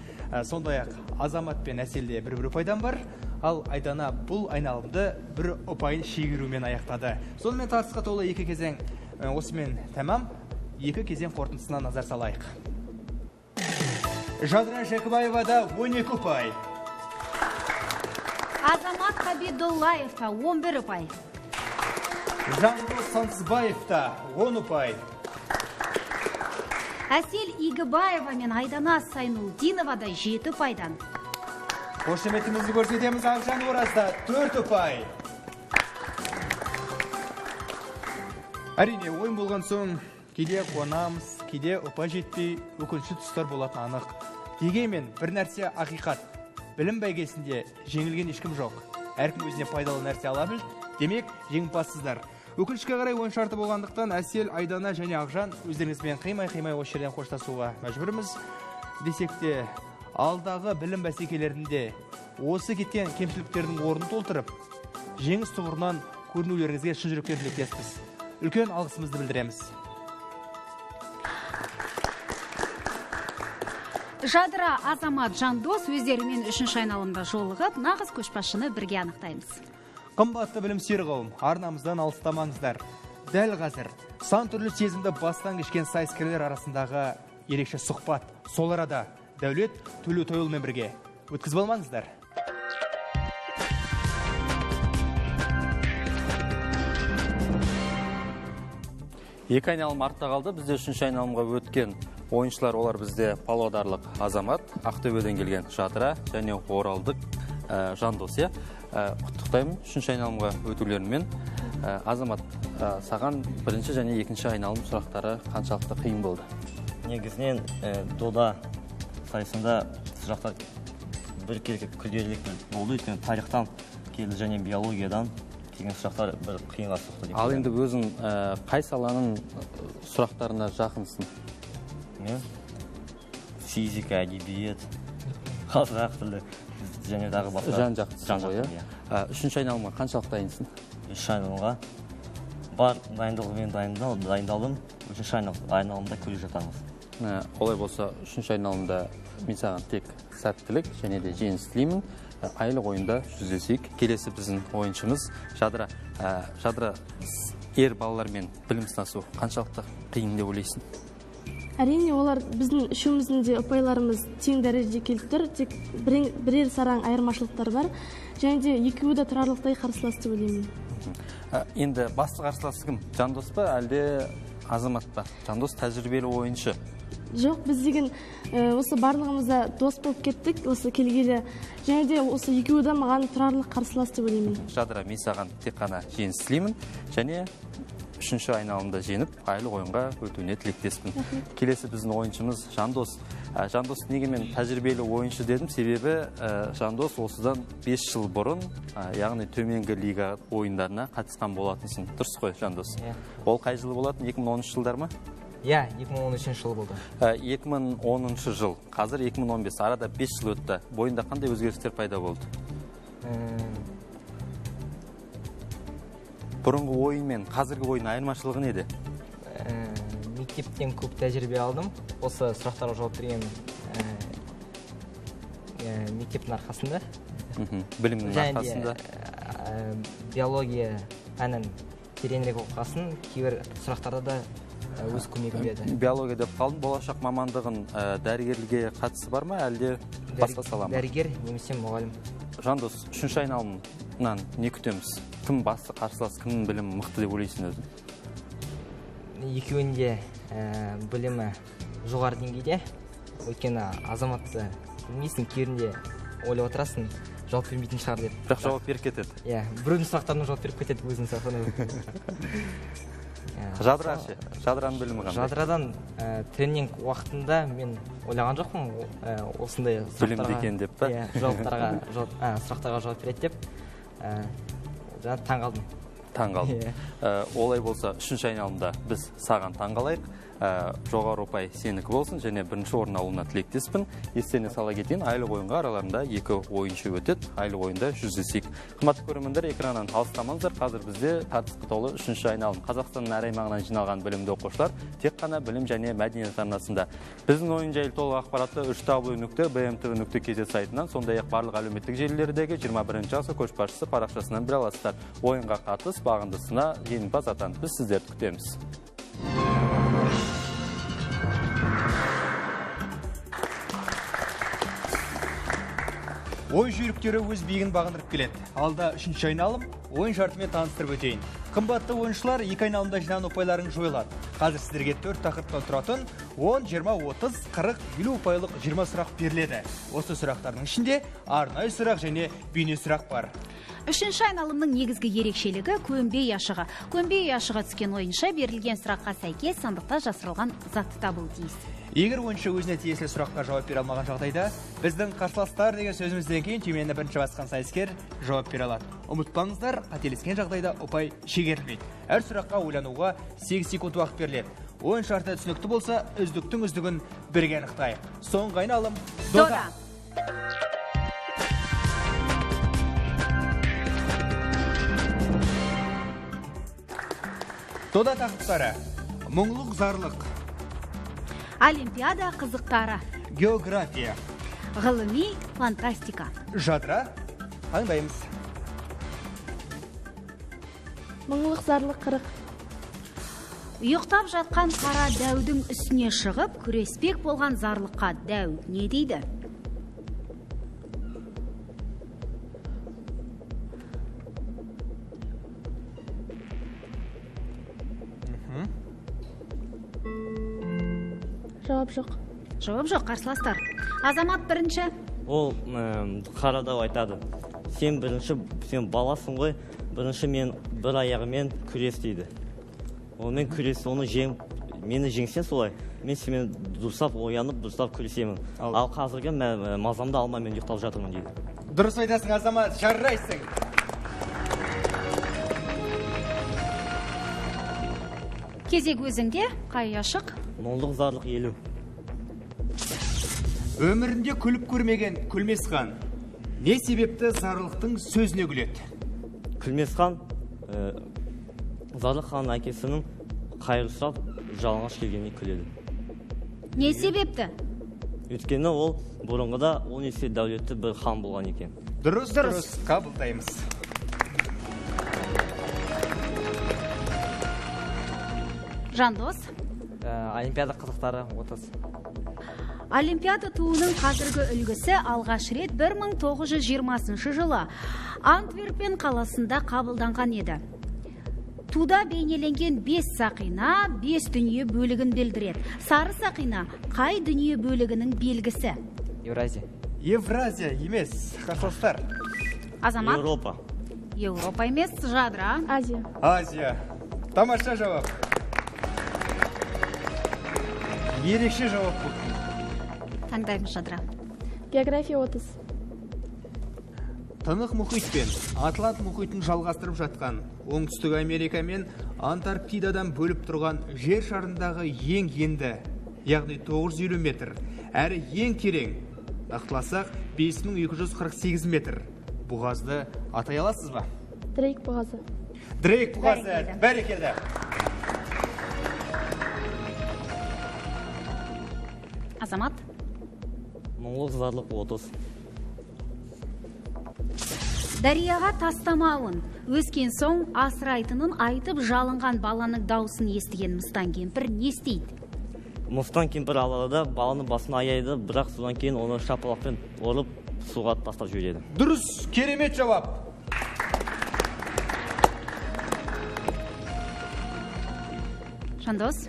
Сондай-ақ Азамат пен Әселде бір ұпайдан бар, ал Айдана бұл айналымды бір ұпайын шегерумен аяқтады. Сонымен тартысқа толы екі кезең осымен тәмам. Екі кезең қорытындысына назар салайық. Жадыра Жәкібаевада 12 ұпай. Азамат Қабидоллаевта 11 ұпай. Жандос Сансызбаевта 10 ұпай. Әсел Игібаева мен Айдана Сайнулдиновада 7 ұпайдан. Қошеметімізді көрсетеміз. Ақжан Оразда 4 ұпай. Әрине, ойын болған соң кейде қуанамыз, кейде ұпай жетпей, өкінішті тұстар болатын анық. Дегенмен бір нәрсе ақиқат. Білім бәйгесінде жеңілген ешкім жоқ. Әркім өзіне пайдалы нәрсе ала біл, демек жеңімпазсыздар. Өкінішке қарай ойын шарты болғандықтан Әсел, Айдана және Ақжан өздеріңізбен қимай осы жерден қоштасуға мәжбүрміз. Десек те, алдағы білім бәсекелерінде осы кеткен кемшіліктердің орнын толтырып, жеңіс тұғырынан көрінулеріңізге шын жүректен тілектеспіз. Үлкен алғысымызды білдіреміз. Жадыра, Азамат, Жандос өздерімен 3-ші айналымда жолығып, нағыз көшбасшыны бірге анықтаймыз. Қымбатты білім сүйер қауым, арнамыздан алыстамаңыздар. Дәл қазір сан түрлі сезімді бастан кешкен сайыскерлер арасындағы ерекше сұхбат. Сол арада Дәулет Төлеутайұлымен бірге. Өткізіп алмаңыздар. Екі айналым артта қалды. Бізде 3-ші айналымға өткен ойыншылар, олар бізде Павлодарлық Азамат, Ақтөбеден келген Жадыра және Оралдық Жандос. Құттықтаймын 3-ші айналымға өтулерімен. Азамат, саған бірінші және екінші айналым сұрақтары қаншалықты қиын болды? Негізінен дода сайысында сұрақтар бір күрделілік болды. Өйткені тарихтан келді және биологиядан келген сұрақтар бір қиынға соқты. Ал енді өзің қай саланың сұрақтарына жақынсың? Мен физика, әдебиет, қазақ тілі және тағы басқа. Жан-жақтысың ғой, иә? 3-ші айналымға қаншалық дайынсың? 3-ші айналымға бар дайындалым, дайындалдым. 3-ші айналымда көріп жатамыз. Олай болса, 3-ші айналымда мен саған тек сәттілік және де жеңіс тілеймін. Айлық ойында жүздесейік. Келесі біздің ойыншымыз Жадыра. Жадыра, ер балалармен білім сынасу қаншалықты қиын деп ойлайсың? Әрине, олар біздің үшеуміздің де ұпайларымыз тең дәрежеде келіп тұр, тек бірер сараң айырмашылықтар бар, және де екеуі де тұрарлықтай қарсылас деп ойлаймын. Енді басты қарсыласы кім? Жандос па, әлде Азамат па? Жандос тәжірибелі ойыншы. Жоқ, біз деген осы барлығымызда дос болып кеттік, осы келгелі, және де осы екеуі де маған тұрарлық қарсылас деп ойлаймын. Жадыра, мен саған тек қана жеңіс тілеймін, және 3-ші айналымда жеңіп, айлық ойынға өтуіне тілектеспін. Келесі біздің ойыншымыз Жандос. Жандос неге мен тәжірибелі ойыншы дедім? Себебі Жандос осыдан 5 жыл бұрын, яғни төменгі лига ойындарына қатысқан болатынсың. Дұрыс қой, Жандос? Ол қай жылы болатын? 2013 жылдар ма? Иә, 2013 жыл болды. 2010 жыл. Қазір 2015. Арада 5 жыл өтті. Бойында қандай өзгерістер пайда болды? Бұрынғы ойын мен қазіргі ойын айырмашылығы неде? Мектептен көп тәжірибе алдым. Осы сұрақтарға жауап берген мектептің арқасында. Білімнің арқасында. Биология пәнін тереңірек оқыған, кейбір сұрақтарда да өз көмегін берді. Биология деп қалдың, болашақ мамандығын дәрігерліге қатысы бар ма, әлде басқа сала ма? Дәрігер, немесе мұғалім. Жандос, 3-ші айналымнан не күтеміз? Кім басты қарсылас, кімнің білімі мықты деп ойлайсың өзің? Екеуінде білімі жоғары деңгейде. Өйткені Азаматты білмейсің, керінде ойлап отырасың, жауап бермейтін шығар деп. Бірақ жауап беріп кетеді. Иә, біреудің сұрақтарына жауап беріп кетеді өзінің сұрақтарына. Жадыра ше, Жадыраның білімі қандай? Жадырадан тренинг уақытында мен ойлаған жоқпын осындай білімді екен деп па? Сұрақтарға жауап береді деп. Таң қалдым. Олай болса, 3-ші айналымда біз саған таң қалайық. жоғары ұпай сенікі болсын, және бірінші орын алуына тілектеспін. Естеріне сала кетейін, айлық ойынға араларында 2 ойыншы өтеді. Айлық ойында жүздесейік. Қымбатты көрермендер, экраннан алыстамаңыздар. Қазір бізде тартысқа толы 3-ші айналым. Қазақстанның әр аймағынан жиналған білімді оқушылар тек қана білім және мәдениет арнасында. Біздің ойын жайлы толық ақпаратты 3w.bmtv.kz сайтынан, сондай-ақ барлық әлеуметтік желілердегі 21 жасы көшбасшысы парақшасынан біле аласыздар. Ойынға қатыс, бағындысына жеңімпаз атанып, біз сіздерді күтеміз. Ойын жүйріктері өз биігін бағындырып келеді. Алда 3-ші айналым, ойын шартымен таныстырып өтейін. Қымбатты ойыншылар, 2 айналымда жинаған ұпайларың жойылады. Қазір сіздерге 4 тақырыптан тұратын 10, 20, 30, 40, 50 ұпайлық 20 сұрақ беріледі. Осы сұрақтардың ішінде арнайы сұрақ және бейне сұрақ бар. 3-ші айналымның негізгі ерекшелігі көнбей ашығы. Көнбей ашыға түскен ойыншы берілген сұраққа сәйкес сандықта жасырылған затты табуы тиіс. Егер ойыншы өзіне тиесілі сұраққа жауап бере алмаған жағдайда, біздің қарсыластар деген сөзімізден кейін түймені бірінші басқан сайыскер жауап бере алады. Ұмытпаңыздар, қателескен жағдайда ұпай шегерілмейді. Әр сұраққа ойлануға 8 секунд уақыт беріледі. Ойын шарты түсінікті болса, үздіктің үздігін бірге анықтайық. Соңғы айналым дода. Дода тақырыптары: мұңлық, зарлық, Олимпиада қызықтары, география, ғылыми фантастика. Жадыра, таңдаймыз. Мұңлық, зарлық, қырық. Ұйықтап жатқан қара дәудің үстіне шығып, күреспек болған зарлыққа дәу не дейді? Жауап жоқ. Жауап жоқ, қарсыластар. Азамат бірінші. Ол қарадау айтады. Сен бірінші, сен баласың ғой, бірінші мен бір аяғымен күрес дейді. Онымен күрес, мені жеңсен солай, мен семен дұрыстап оянып, дұрыстап күресемін. Ал қазіргі мазамды алмай мен ұйықтап жатырмын дейді. Дұрыс айтасың, Азамат, жарайсың. Кезек өзіңде, қай ашық? Мұңлық, зарлық, елу. Өмірінде күліп көрмеген Күлмесхан не себепті зарлықтың сөзіне күледі? Күлмесхан зарлық ханның әкесінің қайғы сұрап жалаңаш келгеніне күледі. Не себепті? Өйткені ол бұрынғыда 10 есе дәулетті бір хан болған екен. Дұрыс, қабылдаймыз. Жандос. Олимпиада қызықтары 30. Олимпиада туының қазіргі үлгісі алғаш рет 1920 жылы Антверпен қаласында қабылданған еді. Туда бейнеленген 5 сақина 5 дүние бөлігін білдіреді. Сары сақина қай дүние бөлігінің белгісі? Евразия. Евразия емес, қарсыластар. Азамат. Еуропа. Еуропа емес, Жадыра. Азия. Азия. Тамаша жауап. Ерекше жауап болды. Таңдаймыз, Жадыра. География 30. Тынық мұхит пен Атлант мұхитын жалғастырып жатқан Оңтүстік Америка мен Антарктидадан бөліп тұрған жер шарындағы ең енді, яғни 950 метр, әрі ең терең, нақтыласақ 5248 метр. Бұғазды атай аласыз ба? Дрейк бұғазы. Дрейк бұғазы, бәрекелді. Азамат. Мұңлық, зарлық, 30. Дарияға тастамауын, өскен соң асырайтынын айтып жалынған баланың даусын естіген Мыстан кемпір не істейді? Мыстан кемпір аларда баланы басына аяйды, бірақ содан кейін оны шапалақпен орып суға тастап жібереді. Дұрыс, керемет жауап. Жандос.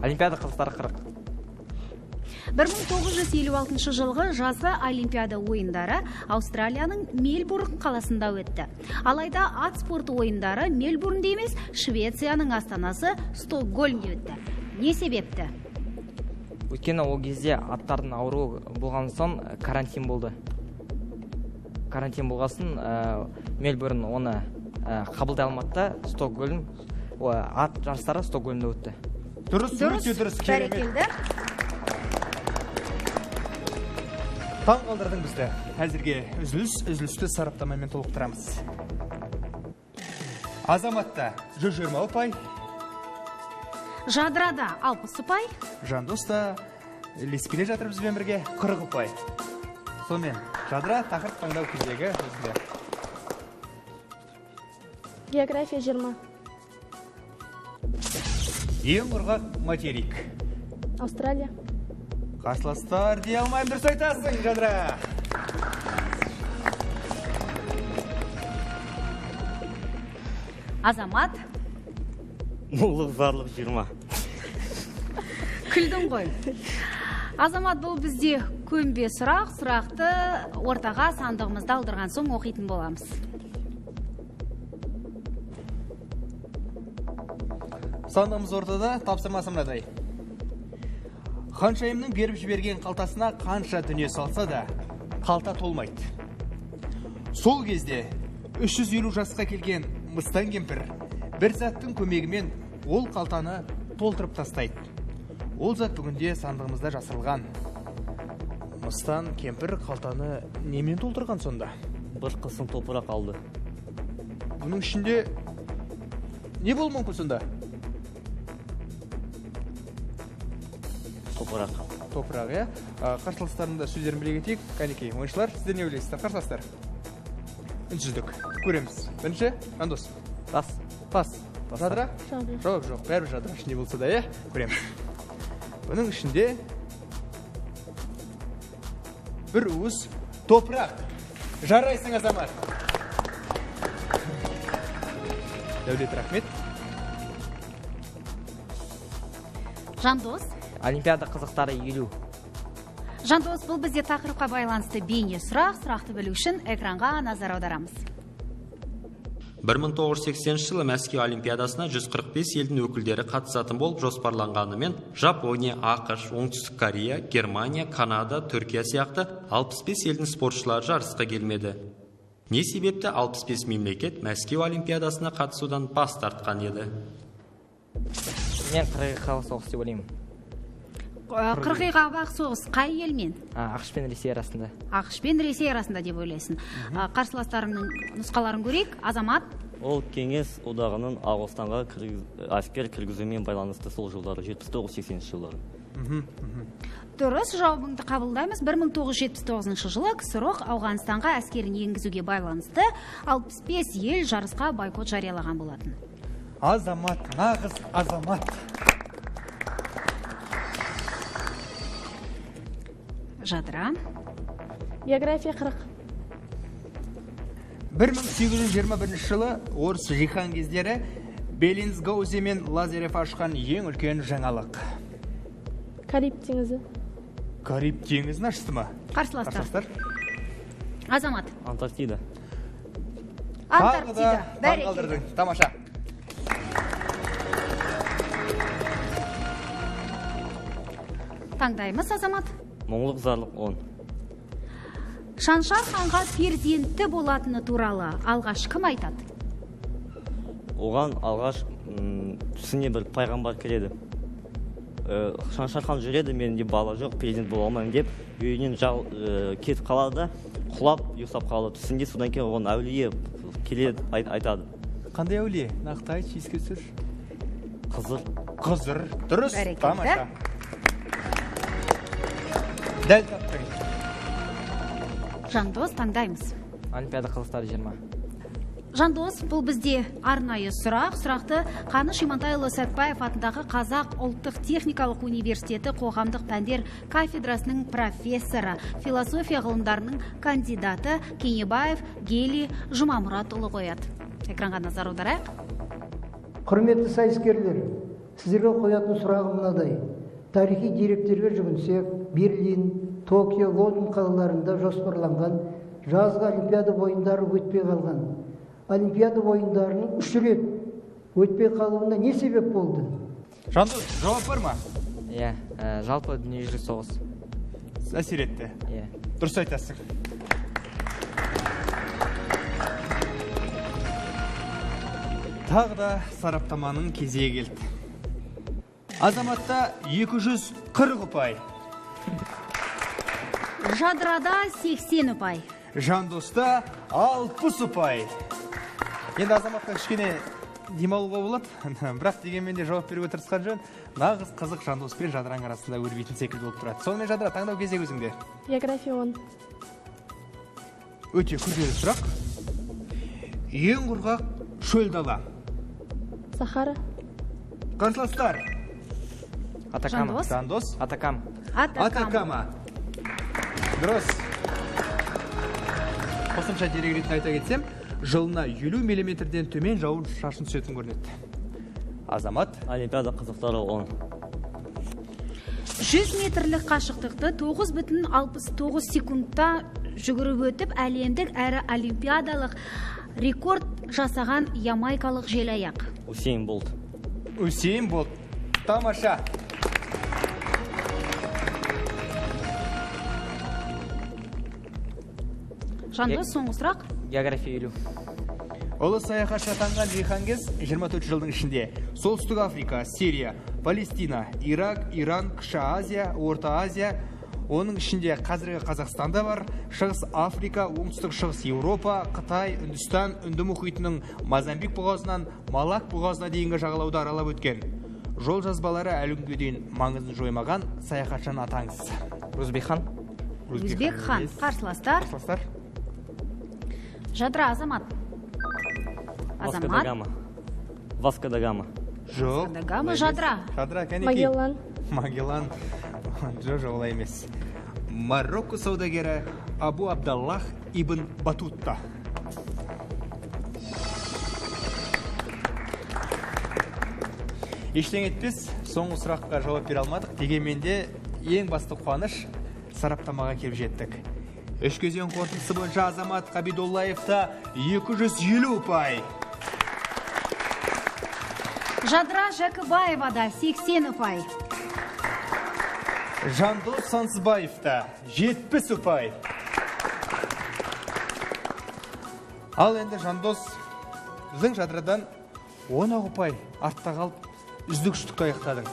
Олимпиада қызықтары 40. 1956 жылғы жазғы Олимпиада ойындары Аустралияның Мельбурн қаласында өтті. Алайда ат спорты ойындары Мельбурнде емес, Швецияның астанасы Стокгольмде өтті. Не себепті? Өйткені ол кезде аттардың ауру болған соң карантин болды. Карантин болғасын Мельбурн оны қабылдай алмады да, Стокгольм ат жарыстары Стокгольмде өтті. Дұрыс, өте дұрыс, керемет. Бәрекелді. Таң қалдырдың бізді. Әзірге үзілісті сараптамамен толықтырамыз. Азаматта 120 ұпай. Жадырада 60 ұпай. Жандоста ілеспеле жатыр бізбен бірге 40 ұпай. Сонымен, жадыра тақырып таңдау кезегі өзінде. География 20. Ең құрғақ материк. Австралия. Қарсыластар дей алмайым, дұрыс айтасың, жадыра. Азамат. Мұңлық зарлық 20. Күлдің ғой. Азамат, бұл бізде көмбе сұрақты ортаға сандығымызды алдырған соң оқитын боламыз. Сандығымыз ортада, тапсырмасы мынадай. Ханшайымның беріп жіберген қалтасына қанша дүние салса да, қалта толмайды. Сол кезде 350 жасқа келген мыстан кемпір бір заттың көмегімен ол қалтаны толтырып тастайды. Ол зат бүгінде сандығымызда жасырылған. Мыстан кемпір қалтаны немен толтырған сонда? Бір қысым топырақ алды. Бұның ішінде не болу мүмкін сонда? Топырақ, иә? Қарсыластарында сөздерін біле кетейік. Кәнекей, ойыншылар, сіздер не ойлайсыздар? Қарсыластар. Үнсіздік. Көреміз. Бірінші, Жандос. Пас. Жадыра? Жауап жоқ. Бәрі жадыра ішінде болса да, иә? Көреміз. Бұның ішінде бір уыс топырақ. Жарайсың, Азамат. Дәулет, рахмет. Жандос. Олимпиада қызықтары 50. Жандос, бұл бізде тақырыпқа байланысты бейне сұрақты білу үшін экранға назар аударамыз. 1980 жылы Мәскеу Олимпиадасына 145 елдің өкілдері қатысатын болып жоспарланғанымен, Жапония, ақш, Оңтүстік Корея, Германия, Канада, Түркия сияқты 65 елдің спортшылары жарысқа келмеді. Не себепті 65 мемлекет Мәскеу Олимпиадасына қатысудан бас тартқан еді? Мен қырғиқабақ соғыс деп ойлаймын. Қырғиқабақ соғыс қай елмен? ақш пен Ресей арасында. ақш пен Ресей арасында деп ойлайсың. Қарсыластарымның нұсқаларын көрейік. Азамат. Ол кеңес одағының Ағылстанға әскер кіргізумен байланысты сол жылдары 79-80 жылдары. Дұрыс, жауабыңды қабылдаймыз. 1979 жылы КСРО Ауғанстанға әскерін енгізуге байланысты 65 ел жарысқа бойкот жариялаған болатын. Азамат, нағыз Азамат. Жадыра. География 40. 1821 жылы орыс жихан кездері Беллинсгаузе мен Лазарев ашқан ең үлкен жаңалық. Кариб теңізі. Кариб теңізін ашты ма? Қарсыластар. Азамат. Антарктида. Антарктида. Бәрекелді. Тамаша. Таңдаймыз, Азамат. Мұңлық зарлық 10. Шаншар ханға перзенті болатыны туралы алғаш кім айтады? Оған алғаш түсіне бір пайғамбар келеді. Шаншар хан жүреді, менде бала жоқ, президент бола алмаймын деп, үйінен кетіп қалады, құлап, ұйықтап қалады. Түсінде содан кейін оған әулие келеді, айтады. Қандай әулие? Нақты айт, еске түсір. Қызыр. Дұрыс. Бәрекелді. Тамаша. Дәл таптың. Жандос, таңдаймыз. Олимпиада қызықтары 20. Жандос, бұл бізде арнайы сұрақты Қаныш Имантайұлы Сәтбаев атындағы Қазақ ұлттық техникалық университеті қоғамдық пәндер кафедрасының профессоры, философия ғылымдарының кандидаты Кенебаев Гели Жұмамұратұлы қояды. Экранға назар аударайық. Құрметті сайыскерлер, сіздерге қоятын сұрағым мынадай. Тарихи деректерге жүгінсек, Берлин, Токио, Лондон қалаларында жоспарланған жазғы Олимпиада ойындары өтпей қалған. Олимпиада ойындарының 3 рет өтпей қалуына не себеп болды? Жандос, жауап бар ма? Иә, жалпы дүниежүзілік соғыс. Әсер етті. Иә. Дұрыс айтасың. Тағы да сараптаманың кезегі келді. Азаматта 240 ұпай. Жадырада 80 ұпай. Жандоста 60 ұпай. Енді Азаматқа кішкене демалуға болады, бірақ дегенмен де жауап беруге тырысқан жөн. Нағыз қызық Жандос пен Жадыраның арасында өрбейтін секілді болып тұрады. Сонымен Жадыра, таңдау кезегі өзіңде. География 10. Өте күрделі сұрақ. Ең құрғақ шөл дала. Сахара. Қарсыластар. Атакама. Жандос. Атакам. Атакама. Дұрыс. Қосымша дерек ретінде айта кетсем, жылына 50 миллиметрден төмен жауын шашын түсетін көрінеді. Азамат. Олимпиада қызықтары 10. 100 метрлік қашықтықты 9,69 секундта жүгіріп өтіп, әлемдік әрі олимпиадалық рекорд жасаған ямайкалық желаяқ. Усейн Болт. Усейн Болт. Тамаша. Жандос, соңғы сұрақ. География 50. Ұлы саяхатшы атанған Жихангез 24 жылдың ішінде Солтүстік Африка, Сирия, Палестина, Ирак, Иран, Кіші Азия, Орта Азия, оның ішінде қазіргі Қазақстанда бар, Шығыс Африка, Оңтүстік Шығыс Еуропа, Қытай, Үндістан, Үнді мұхитының Мозамбик бұғазынан Малак бұғазына дейінгі жағалауды аралап өткен. Жол жазбалары әлі күнге дейін маңызын жоймаған саяхатшыны атаңыз. Өзбекхан. Өзбекхан. Қарсыластар. Жадыра, Азамат. Азамат. Васко да Гама. Жоқ. Васко да Гама, Жадыра. Жадыра, кәнекей. Магеллан. Магеллан. Жоқ, олай емес. Марокко саудагері Абу Абдаллах ибн Батутта. Ештен етпес, соңғы сұраққа жауап бере алмадық. Дегенмен де ең басты қуаныш сараптамаға келіп жеттік. Үш кезең қорытындысы бойынша Азамат Қабидоллаевта 250 ұпай. Жадыра Жакыбаевада 80 ұпай. Жандос Сансызбаевта 70 ұпай. Ал енді Жандос біздің Жадырадан 10 ұпай артта қалып үздікшілікке аяқтадың.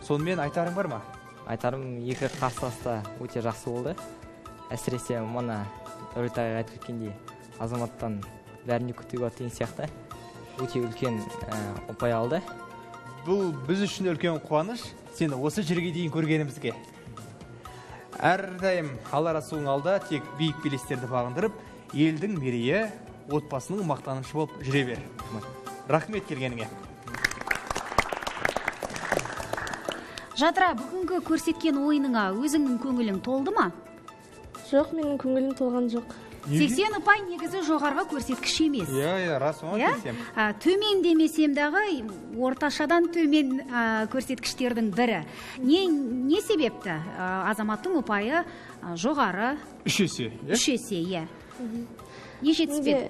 Сонымен айтарың бар ма? Айтарым, екі қарсыласта өте жақсы болды. Әсіресе мана Дәулетайға айтып кеткендей, Азаматтан бәріне күтуге деген сияқты өте үлкен ұпай алды. Бұл біз үшін үлкен қуаныш, сені осы жерге дейін көргенімізге. Әрдайым Алла Расулының алда тек биік белестерді бағындырып, елдің мерейі, отбасының мақтанышы болып жүре бер. Рахмет келгеніңе. Жадыра, бүгінгі көрсеткен ойыныңа өзіңнің көңілің толды ма? Жоқ, менің көңілім толған жоқ. 80 ұпай негізі жоғарғы көрсеткіш емес. Рас, оған келсем. Төмен демесем дағы орташадан төмен көрсеткіштердің бірі. Не себепті? Азаматтың ұпайы жоғары. 3 есе. 3 есе, иә. Не жетіспеді?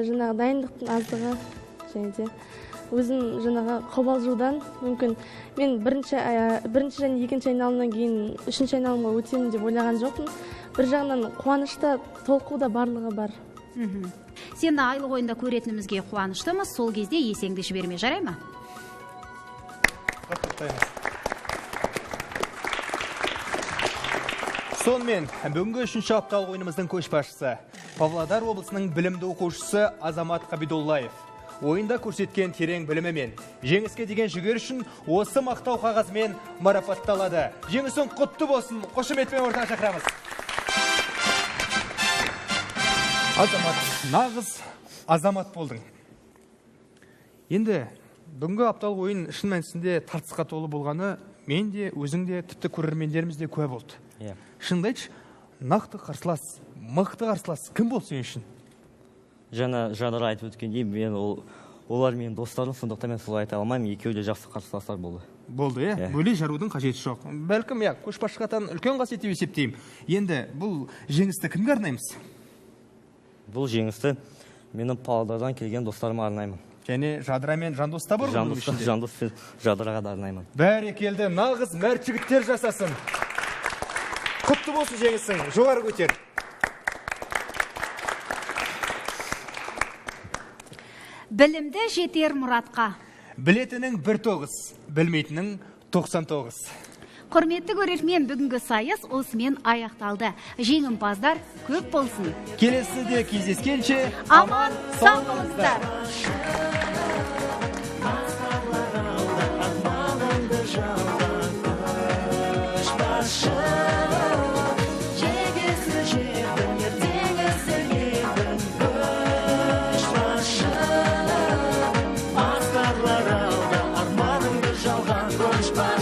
Жаңағы дайындықтың аздығы және де өзім жаңағы қобалжудан мүмкін мен бірінші және екінші айналымнан кейін үшінші айналымға өтемін деп ойлаған жоқпын. Бір жағынан қуанышта толқуда барлығы бар. Сені айлық ойында көретінімізге қуаныштымыз. Сол кезде есеңді жіберме, жарай ма? Сонымен, бүгінгі 3-ші апталық ойынымыздың көшбасшысы Павлодар облысының білімді оқушысы Азамат Қабидоллаев. Ойында көрсеткен терең білімімен жеңіске деген жүгер үшін осы мақтау қағазымен марапатталады. Жеңісің құтты болсын. Қошеметпен ортаға шақырамыз. Азамат, нағыз азамат болдың. Енді бүгінгі апталық ойын шын мәнісінде тартысқа толы болғаны мен де, өзің де, тіпті көрермендеріміз де куә болды. Шынымды айтшы, нақты қарсылас, мықты қарсылас кім болды сен үшін? Жаңа Жадыра айтып өткендей, олар менің достарым, сондықтан мен солай айта алмаймын, екеуі де жақсы қарсыластар болды. Болды, бөле жарудың қажеті жоқ. Бәлкім, көшбасшы атан үлкен қасиет деп есептеймін. Енді бұл жеңісті кімге арнаймыз? Бұл жеңісті менің Павлодардан келген достарыма арнаймын. Және Жадыра мен Жандос та бар бұның ішінде? Жандос пен Жадыраға да арнаймын. Бәрекелді, нағыз мәрт жігіттер жасасын. Құтты болсын жеңісің, жоғары көтер. Білімді жетер мұратқа. Білетінің 1-9, білмейтінің 99. Құрметті көрермен, бүгінгі сайыс осымен аяқталды. Жеңімпаздар көп болсын. Келесіде кездескенше аман сау болыңыздар. Арманыңды жалған көшпа